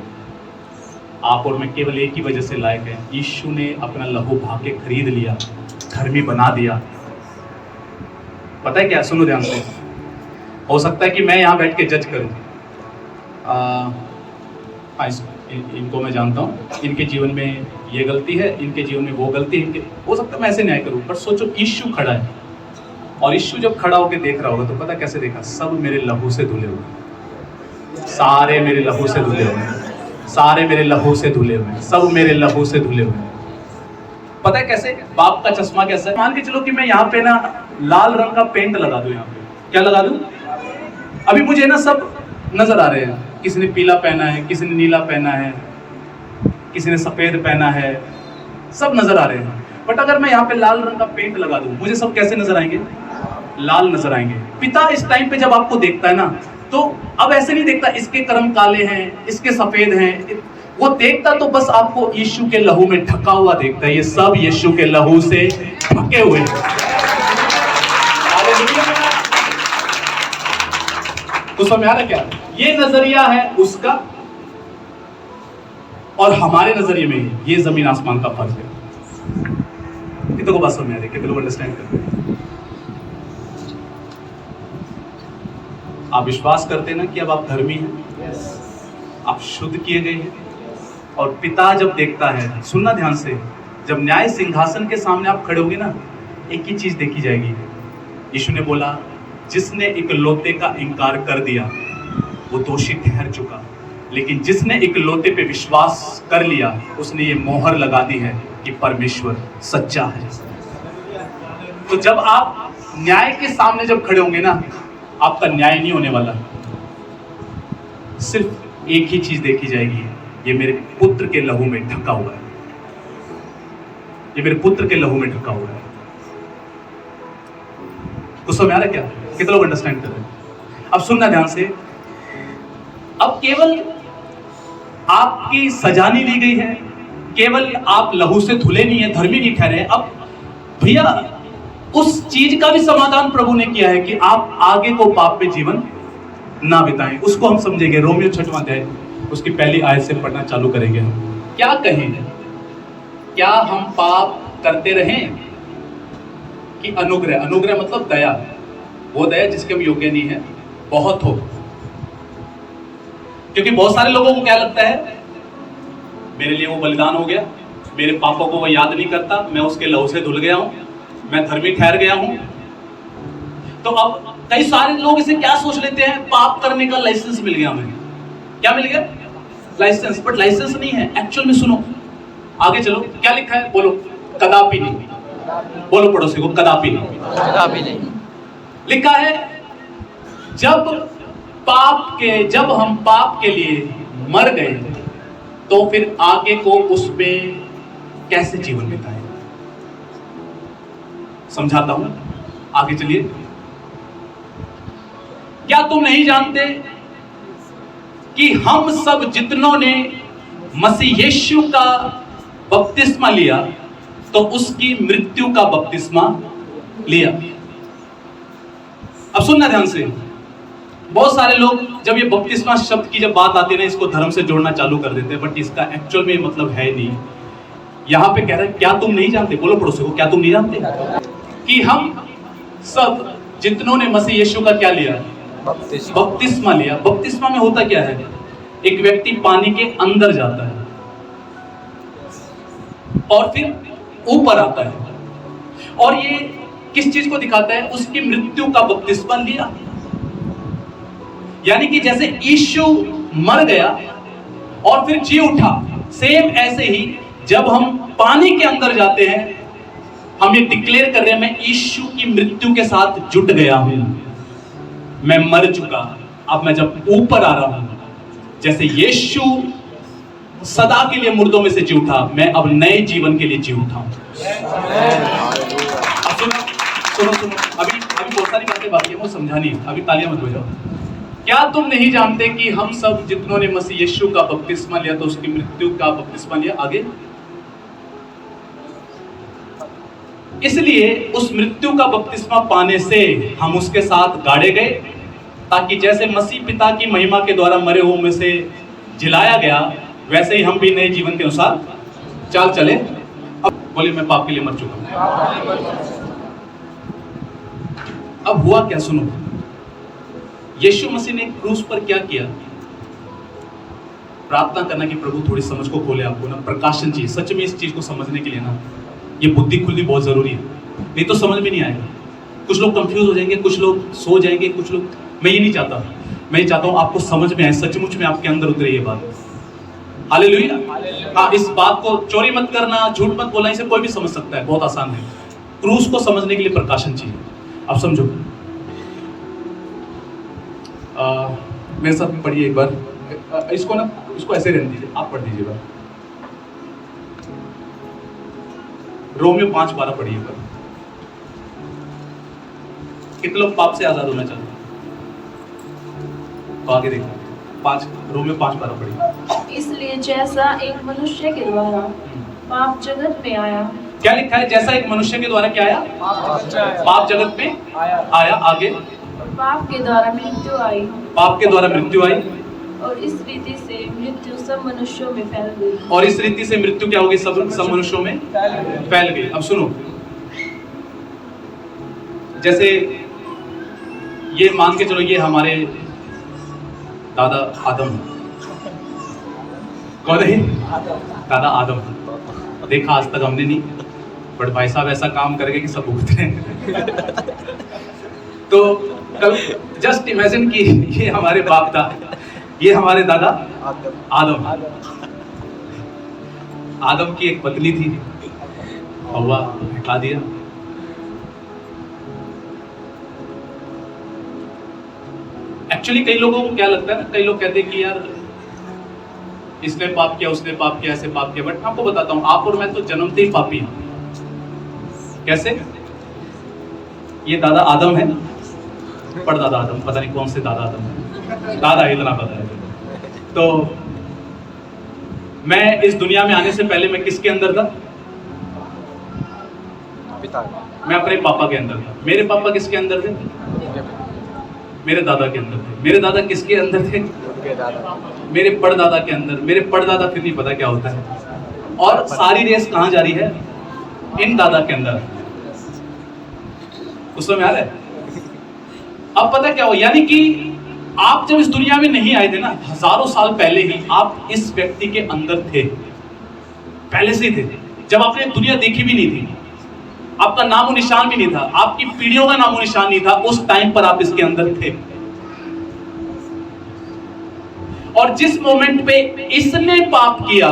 आप और मैं केवल एक ही वजह से लायक है, यीशु ने अपना लहू बहा के खरीद लिया, धर्मी बना दिया। पता है क्या? सुनो ध्यान से। हो सकता है कि मैं यहां बैठ के जज करूं, इनको मैं जानता हूँ, इनके जीवन में ये गलती है, इनके जीवन में वो गलती है, इनके हो सकता है मैं ऐसे न्याय करूँ। पर सोचो यीशु खड़ा है, और यीशु जब खड़ा होकर देख रहा होगा तो पता कैसे देखा? सब मेरे लहू से धुले हुए, सारे मेरे लहू से धुले हुए, सारे मेरे लहू से धुले हुए, सब मेरे लहू से धुले हुए। पता है कैसे? बाप का चश्मा कैसा है? मान के चलो कि मैं यहाँ पे ना लाल रंग का पेंट लगा दूं, यहाँ पे क्या लगा दूं? अभी मुझे ना सब नजर आ रहे हैं, किसी ने पीला पहना है, किसी ने नीला पहना है, किसी ने सफेद पहना है, सब नजर आ रहे हैं। बट अगर मैं यहाँ पे लाल रंग का पेंट लगा दूं, मुझे सब कैसे नजर आएंगे? लाल नजर आएंगे। पिता इस टाइम पे जब आपको देखता है ना, तो अब ऐसे नहीं देखता इसके कर्म काले हैं, इसके सफेद हैं, वो देखता तो बस आपको यीशु के लहू में ढका हुआ देखता है। ये सब यीशु के लहू से ढके हुए हैं। तो समझ आ रहा क्या? ये नजरिया है उसका और हमारे नजरिए में ये जमीन आसमान का फर्क है। कितने को बात समझ आ रही है? कितने लोग अंडरस्टैंड करते हैं? आप विश्वास करते हैं ना कि अब आप धर्मी हैं, आप शुद्ध किए गए हैं, और पिता जब देखता है, सुनना ध्यान से, जब न्याय सिंहासन के सामने आप खड़े होंगे ना, एक ही चीज देखी जाएगी। यीशु ने बोला जिसने इकलौते का इनकार कर दिया वो दोषी ठहर चुका, लेकिन जिसने इकलौते पे विश्वास कर लिया उसने ये मोहर लगा दी है कि परमेश्वर सच्चा है। तो जब आप न्याय के सामने जब खड़े होंगे ना, आपका न्याय नहीं होने वाला, सिर्फ एक ही चीज देखी जाएगी, ये मेरे पुत्र के लहू में ढका हुआ है, ये मेरे पुत्र के लहू में ढका हुआ है। कुछ समझ आ रहा है क्या? कितने लोग अंडरस्टैंड कर रहे हैं? अब सुनना ध्यान से। अब केवल आपकी सजा नहीं दी गई है, केवल आप लहू से धुले नहीं है, धर्मी नहीं ठहरे। अब भैया उस चीज का भी समाधान प्रभु ने किया है कि आप आगे को पाप में जीवन ना बिताएं। उसको हम समझेंगे। रोमियो 6वां अध्याय उसकी पहली आयत से पढ़ना चालू करेंगे हम। क्या कहें, क्या हम पाप करते रहें कि अनुग्रह, अनुग्रह मतलब दया, वो दया जिसके हम योग्य नहीं है बहुत हो। क्योंकि बहुत सारे लोगों को क्या लगता है, मेरे लिए वो बलिदान हो गया, मेरे पापों को वो याद नहीं करता, मैं उसके लहू से धुल गया हूं, मैं धर्मी ठहर गया हूं। तो अब कई सारे लोग इसे क्या सोच लेते हैं, पाप करने का लाइसेंस मिल गया हमें। क्या मिल गया? लाइसेंस। बट लाइसेंस नहीं है एक्चुअल में। सुनो आगे चलो, क्या लिखा है, बोलो। कदापि नहीं। बोलो पड़ोसी को, कदापि नहीं। कदापि नहीं। लिखा है जब हम पाप के लिए मर गए तो फिर आगे को उसमें कैसे जीवन बिताएं। समझाता हूं, आगे चलिए। क्या तुम नहीं जानते कि हम सब जितनों ने मसीह यीशु का बपतिस्मा लिया तो उसकी मृत्यु का बपतिस्मा लिया। अब सुनना ध्यान से। बहुत सारे लोग जब ये बपतिस्मा शब्द की जब बात आती है ना, इसको धर्म से जोड़ना चालू कर देते हैं, बट इसका एक्चुअल में मतलब है नहीं। यहां पे कह रहा है क्या तुम नहीं जानते, बोलो पड़ोसी को, क्या तुम नहीं जानते कि हम सब जितनों ने मसीह यीशु का क्या लिया, बपतिस्मा लिया। बपतिस्मा में होता क्या है, एक व्यक्ति पानी के अंदर जाता है और फिर ऊपर आता है, और ये किस चीज को दिखाता है, उसकी मृत्यु का बपतिस्मा लिया। यानी कि जैसे यीशु मर गया और फिर जी उठा, सेम ऐसे ही जब हम पानी के अंदर जाते हैं, हम ये डिक्लेयर कर रहे हैं मैं यीशु की मृत्यु के साथ जुट गया हूं, मैं मर चुका। अब मैं जब ऊपर आ रहा हूं, जैसे यीशु सदा के लिए मुर्दों में से जी उठा, मैं अब नए जीवन के लिए जी उठा हूं। सुनो सुनो, अभी बहुत सारी बातें बाकी है, वो समझानी है, अभी तालियां मत बजाओ। क्या तुम नहीं जानते कि हम सब जितनों ने मसीह यीशु का बपतिस्मा लिया तो उसकी मृत्यु का बपतिस्मा लिया। आगे, इसलिए उस मृत्यु का बपतिस्मा पाने से हम उसके साथ गाड़े गए, ताकि जैसे मसीह पिता की महिमा के द्वारा मरे हुओं में से जिलाया गया, वैसे ही हम भी नए जीवन के अनुसार चाल चले। अब बोलिए मैं पाप के लिए मर चुका हूं। अब हुआ क्या, सुनो। यीशु मसीह ने क्रूस पर क्या किया, प्रार्थना करना कि प्रभु थोड़ी समझ को खोले, आपको ना प्रकाशन चाहिए। सच में इस चीज को समझने के लिए ना ये बुद्धि खुलनी बहुत जरूरी है, नहीं तो समझ में नहीं आएगा। कुछ लोग कंफ्यूज हो जाएंगे, कुछ लोग सो जाएंगे, कुछ लोग, मैं ये नहीं चाहता। मैं ये चाहता हूं आपको समझ में आए, सचमुच में आपके अंदर उतरे ये बात। हालेलुया। हाँ, इस बात को चोरी मत करना, झूठ मत बोलना, इसे कोई भी समझ सकता है, बहुत आसान है। क्रूस को समझने के लिए प्रकाशन चाहिए। अब समझो, मेरे साथ पढ़िए एक बार इसको ना, इसको ऐसे रहने दीजिए, आप पढ़ दीजिएगा। रोमियो 5:12 पढ़िए एक बार। कितने लोग पाप से आजाद होना चाहते हैं? तो आगे देखो, रोमियो 5:12 पढ़िए। इसलिए जैसा एक मनुष्य के द्वारा पाप जगत में आया, क्या लिखा है, जैसा एक मनुष्य के द्वारा क्या आया, पाप जगत में आया। आगे, पाप के द्वारा मृत्यु आई, पाप के द्वारा मृत्यु आई, और इस रीति से मृत्यु सब मनुष्यों में फैल गई। और इस रीति से मृत्यु क्या होगी, सब मनुष्यों में फैल गई। अब सुनो, जैसे ये मान के चलो, ये हमारे दादा आदम है। कौन है? दादा आदम है। देखा आज तक हमने नहीं, बट भाई साहब ऐसा काम करेंगे कि सब भुगते हैं। तो कल जस्ट इमेजिन कि ये हमारे बाप था, ये हमारे दादा आदम। आदम की एक पत्नी थी, हव्वा, हटा दिया। एक्चुअली कई लोगों को क्या लगता है ना, कई लोग कहते हैं कि यार इसने पाप किया, उसने पाप किया, ऐसे पाप किया। बट आपको बताता हूं, आप और मैं तो जन्मते ही पापी हैं। कैसे? ये दादा आदम है, परदादा आदम, पता नहीं कौन से दादा आदम है, दादा इतना पता है। तो मैं इस दुनिया में आने से पहले मैं किसके अंदर था? पिता मैं अपने पापा के अंदर था। मेरे पापा किसके अंदर थे? मेरे दादा के अंदर थे। मेरे दादा किसके अंदर थे? उनके दादा मेरे परदादा के अंदर। मेरे परदादा फिर नहीं पता क्या होता है। और सारी रेस कहाँ जा रही है? इन दादा के अंदर। उस समय याद है? अब पता क्या हो, यानी कि आप जब इस दुनिया में नहीं आए थे ना, हजारों साल पहले ही आप इस व्यक्ति के अंदर थे, पहले से ही थे। जब आपने दुनिया देखी भी नहीं थी, आपका नामो निशान भी नहीं था, आपकी पीढ़ियों का नामो निशान नहीं था, उस टाइम पर आप इसके अंदर थे। और जिस मोमेंट पे इसने पाप किया,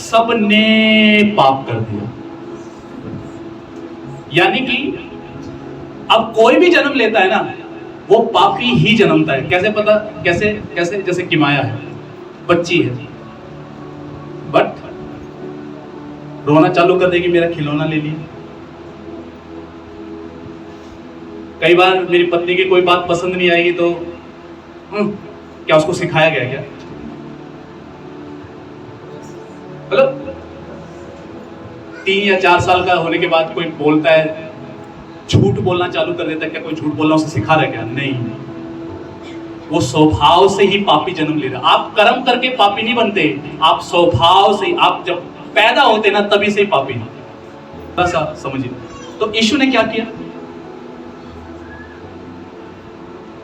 सबने पाप कर दिया। यानी कि अब कोई भी जन्म लेता है ना, वो पापी ही जन्मता है। कैसे पता? कैसे कैसे? जैसे किमाया है, बच्ची है, बट रोना चालू कर देगी, मेरा खिलौना ले लिया। कई बार मेरी पत्नी की कोई बात पसंद नहीं आएगी तो क्या उसको सिखाया गया क्या? हेलो, 3 या 4 साल का होने के बाद कोई बोलता है, झूठ बोलना चालू कर देता है, क्या कोई झूठ बोलना उसे सिखा रहा है क्या? नहीं, वो स्वभाव से ही पापी जन्म ले रहा। आप कर्म करके पापी नहीं बनते, आप स्वभाव से, आप जब पैदा होते ना तभी से ही पापी नहीं। बस आप समझिए। तो यीशु ने क्या किया?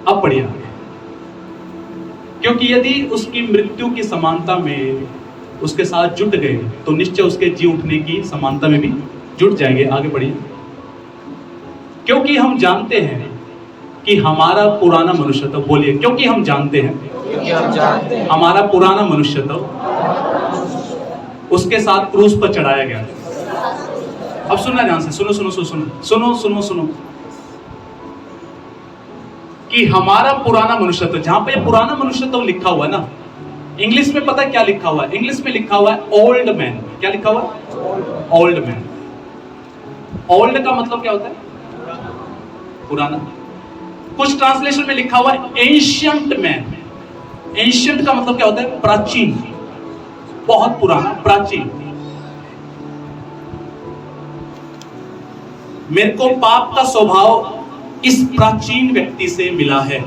अब पढ़िए, क्योंकि यदि उसकी मृत्यु की समानता में उसके साथ जुट गए तो निश्चय उसके जी उठने की समानता में भी जुट जाएंगे। आगे बढ़िए। क्योंकि हम जानते हैं कि हमारा पुराना मनुष्यत्व, बोलिए, क्योंकि हम जानते हैं हमारा पुराना मनुष्यत्व उसके साथ क्रूस पर चढ़ाया गया। अब सुनना ध्यान से, सुनो सुनो सुनो सुनो सुनो सुनो सुनो कि हमारा पुराना मनुष्यत्व, जहां पे पुराना मनुष्यत्व लिखा हुआ है ना, इंग्लिश में पता क्या लिखा हुआ है? इंग्लिश में लिखा हुआ है ओल्ड मैन। क्या लिखा हुआ है? Old man. ओल्ड का मतलब क्या होता है? पुराना। कुछ ट्रांसलेशन में लिखा हुआ है एंशियंट मैन। एंशियंट का मतलब क्या होता है? प्राचीन, बहुत पुराना, प्राचीन। मेरे को पाप का स्वभाव इस प्राचीन व्यक्ति से मिला है।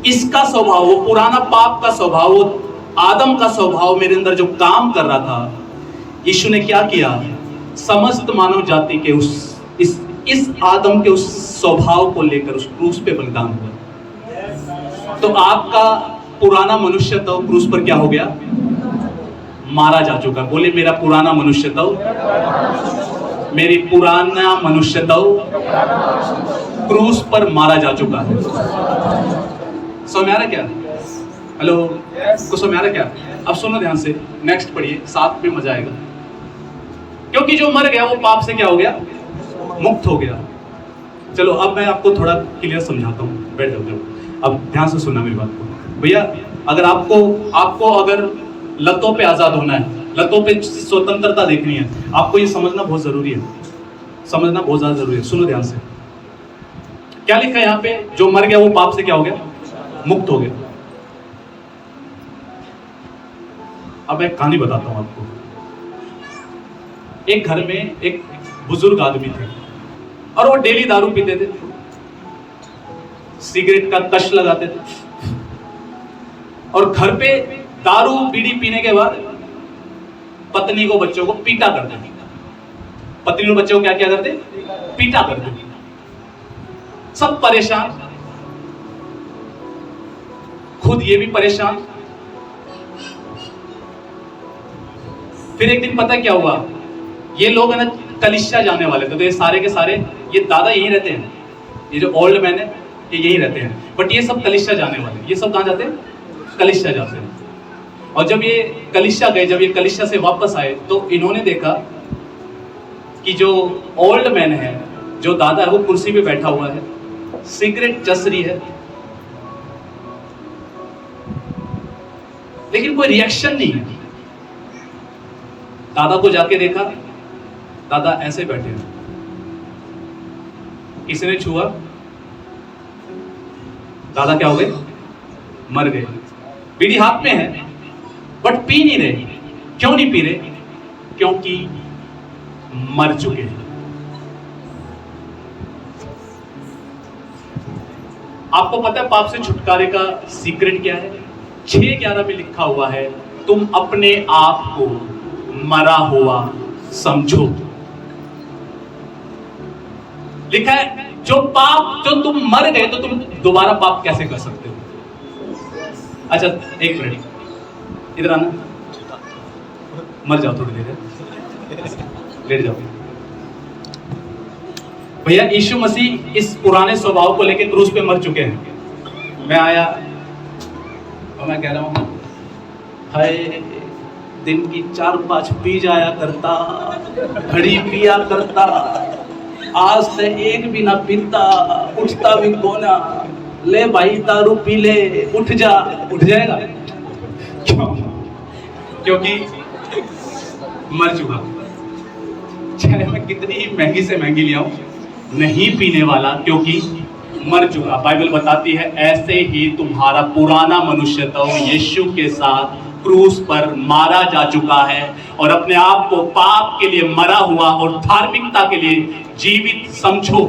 इसका स्वभाव, वो पुराना पाप का स्वभाव, वो आदम का स्वभाव मेरे अंदर जो काम कर रहा था, यीशु ने क्या किया? समस्त मानव जाति के इस आदम के उस स्वभाव को लेकर उस क्रूस पे बलिदान हुआ। तो आपका पुराना मनुष्यत्व क्रूस पर क्या हो गया? मारा जा चुका। बोले, मेरा पुराना मनुष्यत्व, मेरी पुराना मनुष्यत्व क्रूस पर मारा जा चुका है। समझ में आ रहा क्या? हेलो, कुछ समझ में आ रहा क्या? अब सुनो ध्यान से, नेक्स्ट पढ़िए, 7 में मजा आएगा। क्योंकि जो मर गया वो पाप से क्या हो गया? मुक्त हो गया। चलो अब मैं आपको थोड़ा क्लियर समझाता हूँ। बैठ जाओ। अब ध्यान से सुनना मेरी बात को भैया। अगर आपको अगर लतों पे आजाद होना है, लतों पे स्वतंत्रता देखनी है, आपको ये समझना बहुत जरूरी है। समझना बहुत ज्यादा जरूरी है। सुनो ध्यान से, क्या लिखा है यहाँ पे? जो मर गया वो पाप से क्या हो गया? मुक्त हो गया। अब मैं कहानी बताता हूं आपको। एक घर में एक बुजुर्ग आदमी थे और वो डेली दारू पीते थे, सिगरेट का कश लगाते थे और घर पे दारू बीड़ी पीने के बाद पत्नी को, बच्चों को पीटा करते। पत्नी और बच्चों को क्या क्या करते? पीटा करते। सब परेशान, खुद ये भी परेशान। फिर एक दिन पता क्या हुआ? ये लोग है ना कलिसिया जाने वाले थे। तो ये सारे के सारे, ये दादा यहीं रहते हैं, ये जो ओल्ड मैन है ये यहीं रहते हैं, बट ये सब कलिसिया जाने वाले। ये सब कहाँ जाते हैं? कलिसिया जाते हैं। और जब ये कलिसिया गए, जब ये कलिसिया से वापस आए तो इन्होंने देखा कि जो ओल्ड मैन है, जो दादा है, वो कुर्सी पे बैठा हुआ है, सिगरेट चस रही है, लेकिन कोई रिएक्शन नहीं है। दादा को जाके देखा, दादा ऐसे बैठे हैं। किसी ने छुआ, दादा क्या हो गए? मर गए। बीड़ी हाथ में है, बट पी नहीं रहे। क्यों नहीं पी रहे? क्योंकि मर चुके हैं। आपको पता है पाप से छुटकारे का सीक्रेट क्या है? 6:11 में लिखा हुआ है, तुम अपने आप को मरा हुआ समझो। लिखा है जो तुम मर गए तो तुम दोबारा पाप कैसे कर सकते हो? अच्छा एक मिनट इधर आना, मर जाओ थोड़ी देर, लेट जाओ। भैया यीशु मसीह इस पुराने स्वभाव को लेकर क्रूस पे मर चुके हैं। मैं आया और मैं कह रहा हूं हाय दिन की 4-5 पी जाया करता, घड़ी पिया करता, आज से एक भी ना पीता, उठता भी कोना, ले भाई दारू पी ले, उठ जाएगा। क्यों? क्योंकि मर चुका। चाहे मैं कितनी महंगी से महंगी ले आऊं, नहीं पीने वाला, क्योंकि मर चुका। बाइबल बताती है ऐसे ही तुम्हारा पुराना मनुष्यत्व यीशु के साथ क्रूस पर मारा जा चुका है और अपने आप को पाप के लिए मरा हुआ और धार्मिकता के लिए जीवित समझो।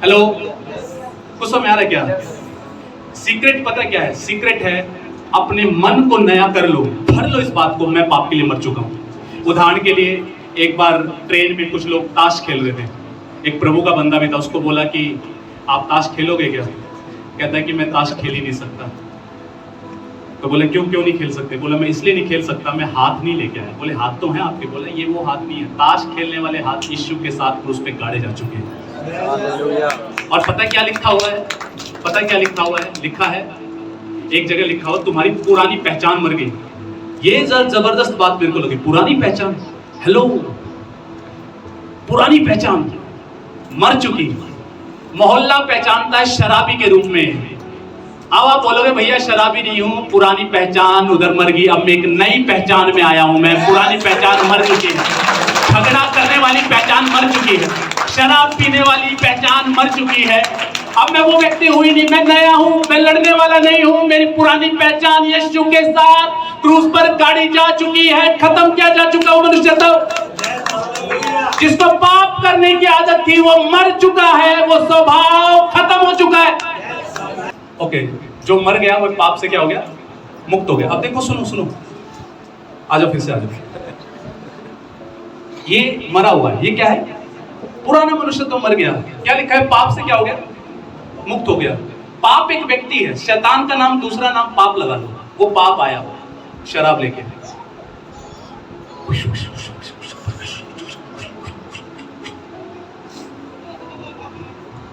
हेलो, कुछ समझ आ रहा है क्या? सीक्रेट पता क्या है? सीक्रेट है अपने मन को नया कर लो, भर लो इस बात को, मैं पाप के लिए मर चुका हूं। उदाहरण के लिए एक बार ट्रेन में कुछ लोग ताश खेल रहे थे। एक प्रभु का बंदा भी था, उसको बोला कि आप ताश खेलोगे क्या? कहता है कि मैं ताश खेल ही नहीं सकता। तो बोले क्यों नहीं खेल सकते? बोला मैं इसलिए नहीं खेल सकता, मैं हाथ नहीं लेके आया। बोले हाथ तो हैं आपके? बोले ये वो हाथ नहीं है, ताश खेलने वाले हाथ यीशु के साथ क्रूस पे गाड़े जा चुके हैं। और पता क्या लिखा हुआ है? पता क्या लिखा हुआ है? लिखा है एक जगह लिखा हुआ तुम्हारी पुरानी पहचान मर गई। ये जबरदस्त बात मेरे को लगी, पुरानी पहचान। हेलो, पुरानी पहचान मर चुकी। मोहल्ला पहचानता है शराबी के रूप में। अब आप बोलोगे भैया शराबी नहीं हूं, पुरानी पहचान उधर मर गई, अब मैं एक नई पहचान में आया हूं। मैं पुरानी पहचान मर चुकी है, झगड़ा करने वाली पहचान मर चुकी है, शराब पीने वाली पहचान मर चुकी है। अब मैं वो व्यक्ति हुई नहीं, मैं नया हूं, मैं लड़ने वाला नहीं हूं। मेरी पुरानी पहचान यीशु के साथ क्रूस पर गाड़ी जा चुकी है, खत्म किया जा चुका। वो मनुष्यत्व जिसको पाप करने की आदत थी वो मर चुका है, वो स्वभाव खत्म हो चुका है। ओके, जो मर गया वो पाप से क्या हो गया? मुक्त हो गया। अब देखो, सुनो, आ जाओ, फिर से आ जाओ। ये मरा हुआ है, ये क्या है? पुराना मनुष्य तो मर गया। क्या लिखा है? पाप से क्या हो गया? मुक्त हो गया। पाप एक व्यक्ति है, शैतान का नाम, दूसरा नाम पाप लगा लो। वो पाप आया शराब लेके,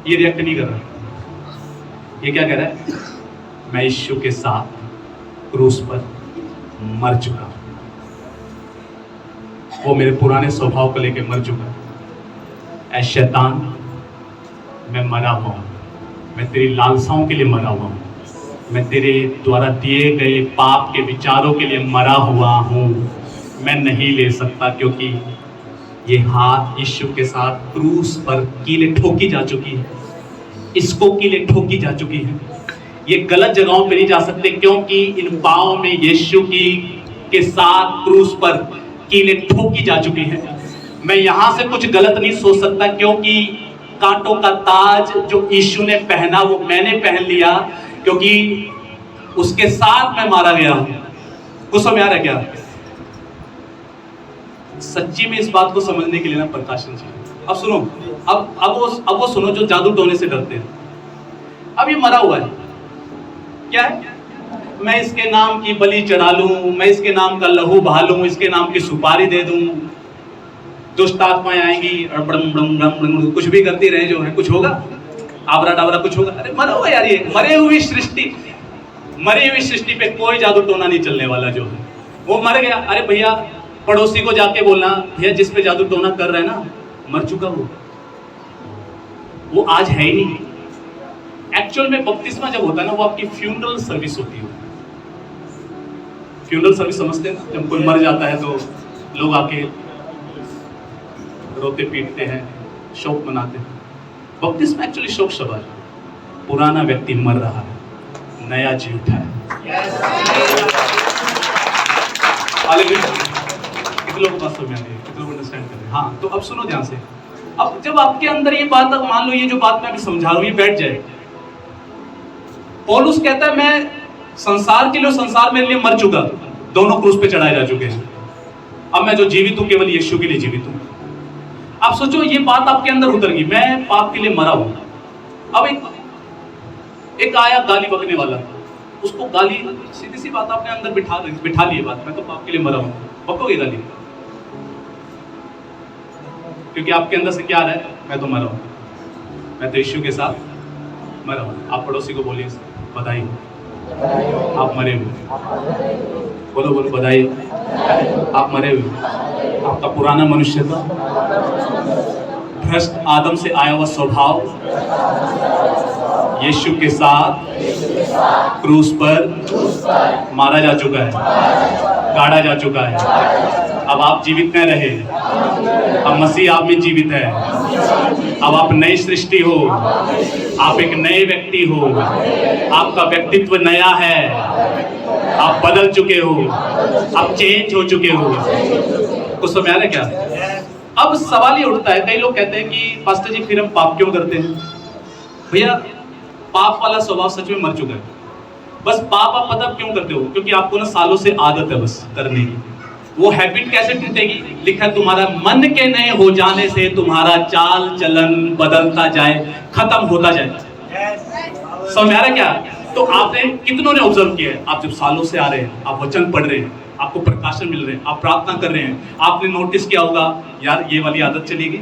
ये रिएक्ट नहीं कर रहा। ये क्या कह रहा है? मैं यीशु के साथ क्रूस पर मर चुका, वो मेरे पुराने स्वभाव को लेकर मर चुका। ऐ शैतान, मैं मरा हुआ हूं, मैं तेरी लालसाओं के लिए मरा हुआ हूं, मैं तेरे द्वारा दिए गए पाप के विचारों के लिए मरा हुआ हूं। मैं नहीं ले सकता, क्योंकि ये हाथ यीशु के साथ क्रूस पर कीलें ठोकी जा चुकी है, इसको कीलें ठोकी जा चुकी है। ये गलत जगहों पे नहीं जा सकते, क्योंकि इन पाँव में यीशु की के साथ क्रूस पर कीलें ठोकी जा चुकी है। मैं यहाँ से कुछ गलत नहीं सोच सकता, क्योंकि कांटों का ताज जो यीशु ने पहना वो मैंने पहन लिया, क्योंकि उसके साथ मैं मारा गया हूं। कुछ समझ आ रहा है क्या? सच्ची में इस बात को समझने के लिए ना प्रकाशन चाहिए। अब सुनो, अब वो सुनो जो जादू टोने से डरते हैं। अब ये मरा हुआ है, क्या है? मैं इसके नाम की बलि चढ़ा लूं, मैं इसके नाम का लहू बहा लूं, इसके नाम की सुपारी दे दूं, दुष्ट आत्माएं आएंगी और कुछ भी करती रहे, जो है कुछ होगा, आबरा डाबरा कुछ होगा। अरे मरा हुआ यार, ये मरी हुई सृष्टि पे कोई जादू टोना नहीं चलने वाला। जो है वो मर गया। अरे भैया, पड़ोसी को जाके बोलना, भैया जिस पे जादू टोना कर रहे हैं ना, मर चुका वो आज है ही नहीं। एक्चुअल में बपतिस्मा जब होता है ना, वो आपकी फ्यूनरल सर्विस होती है। फ्यूनरल सर्विस समझते हैं ना? जब कोई मर जाता है तो लोग आके रोते पीटते हैं, शोक मनाते हैं। बपतिस्मा एक्चुअली शोक सभा है। पुराना व्यक्ति मर रहा है, नया जी उठा है। हालेलुया। कितने लोगों को बात समझ में आ रही है? कितने लोग अंडरस्टैंड कर रहे हैं? हाँ, तो अब सुनो ध्यान से। अब जब आपके अंदर ये बात, अब मान लो ये जो बात मैं अभी समझा रहा हूँ ये बैठ जाए, पौलुस कहता है मैं संसार के लिए, संसार मेरे लिए मर चुका, दोनों क्रूस पे चढ़ाए जा चुके हैं, अब मैं जो जीवित हूं केवल यीशु के लिए जीवित हूं। आप सोचो ये बात आपके अंदर उतर गई, मैं पाप के लिए मरा हूं। अब एक आया गाली बकने वाला, उसको गाली, सीधी सी बात आपने अंदर बिठा ली बात, मैं तो पाप के लिए मरा हूं, बकोगे गाली? क्योंकि आपके अंदर से क्या आ रहा है? मैं तो मरा हूं, मैं तो यीशु के साथ मरा हूं। आप पड़ोसी को बोलिए बधाई, आप मरे हुए। बोलो बोलो बधाई, आप मरे हुए। आपका पुराना मनुष्य था, भ्रष्ट आदम से आया हुआ स्वभाव यीशु के साथ क्रूस पर मारा जा चुका है, गाड़ा जा चुका है। अब आप जीवित न रहे, अब मसीह आप में जीवित है। अब आप नई सृष्टि हो, आप एक नए व्यक्ति हो, आपका व्यक्तित्व नया है, आप बदल चुके हो, आप चेंज हो चुके हो। कुछ समझ आ रहा है क्या? अब सवाल ये उठता है, कई लोग कहते हैं कि पास्टर जी फिर हम पाप क्यों करते हैं? भैया पाप वाला स्वभाव सच में मर चुका है। बस पाप आप पता क्यों करते हो? क्योंकि आपको ना सालों से आदत है बस करने की। वो हैबिट कैसे टूटेगी? लिखा है तुम्हारा मन के नए हो जाने से तुम्हारा चाल चलन बदलता जाए, खत्म होता जाए। समझ आ रहा है क्या? तो आपने कितनों ने ऑब्जर्व किया है? आप जब सालों से आ रहे हैं, आप वचन पढ़ रहे हैं, आपको प्रकाशन मिल रहे हैं, आप प्रार्थना कर रहे हैं, आपने नोटिस किया होगा यार ये वाली आदत चली गई।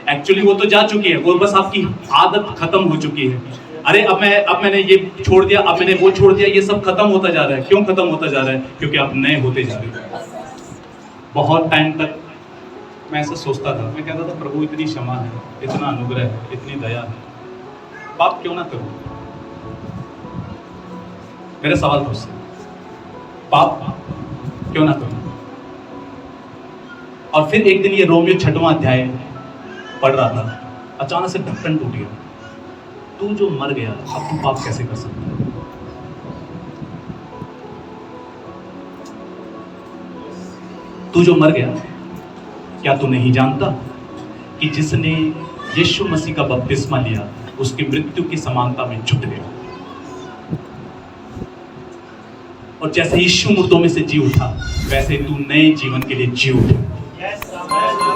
एक्चुअली वो तो जा चुकी है, वो बस आपकी आदत खत्म हो चुकी है। अरे अब मैंने ये छोड़ दिया, अब मैंने वो छोड़ दिया, ये सब खत्म होता जा रहा है। क्यों खत्म होता जा रहा है? क्योंकि आप नए होते जा रहे हैं। बहुत टाइम तक मैं ऐसा सोचता था, मैं कहता था प्रभु इतनी क्षमा है, इतना अनुग्रह है, इतनी दया है, पाप क्यों ना करूं? मेरा सवाल था उससे, पाप क्यों ना करूं? और फिर एक दिन ये रोमियो 6वां अध्याय पढ़ रहा था, अचानक से ढक्कन टूट गया। तू जो मर गया अब तू पाप कैसे कर सकता है? तू जो मर गया, क्या तू नहीं जानता कि जिसने यीशु मसीह का बपतिस्मा लिया उसकी मृत्यु की समानता में छूट गया? और जैसे यीशु मुर्दों में से जी उठा, वैसे तू नए जीवन के लिए जी उठा।